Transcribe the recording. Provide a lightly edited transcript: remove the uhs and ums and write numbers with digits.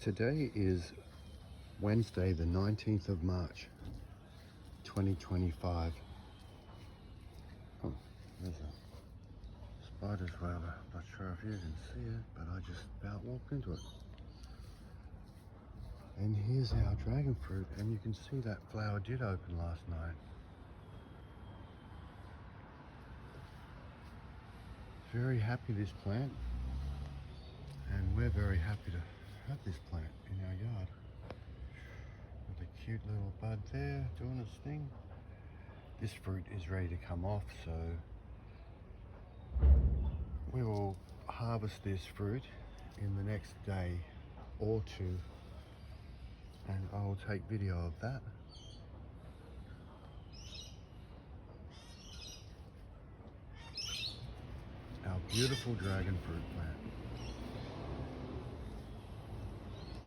Today is Wednesday, the 19th of March, 2025. Oh, there's a spider's web. I'm not sure if you can see it, but I just about walked into it. And here's our dragon fruit, and you can see that flower did open last night. Very happy, this plant, and we're very happy to have this plant in our yard. With a cute little bud there doing its thing. This fruit is ready to come off, so we will harvest this fruit in the next day or two, and I will take video of that. Our beautiful dragon fruit plant.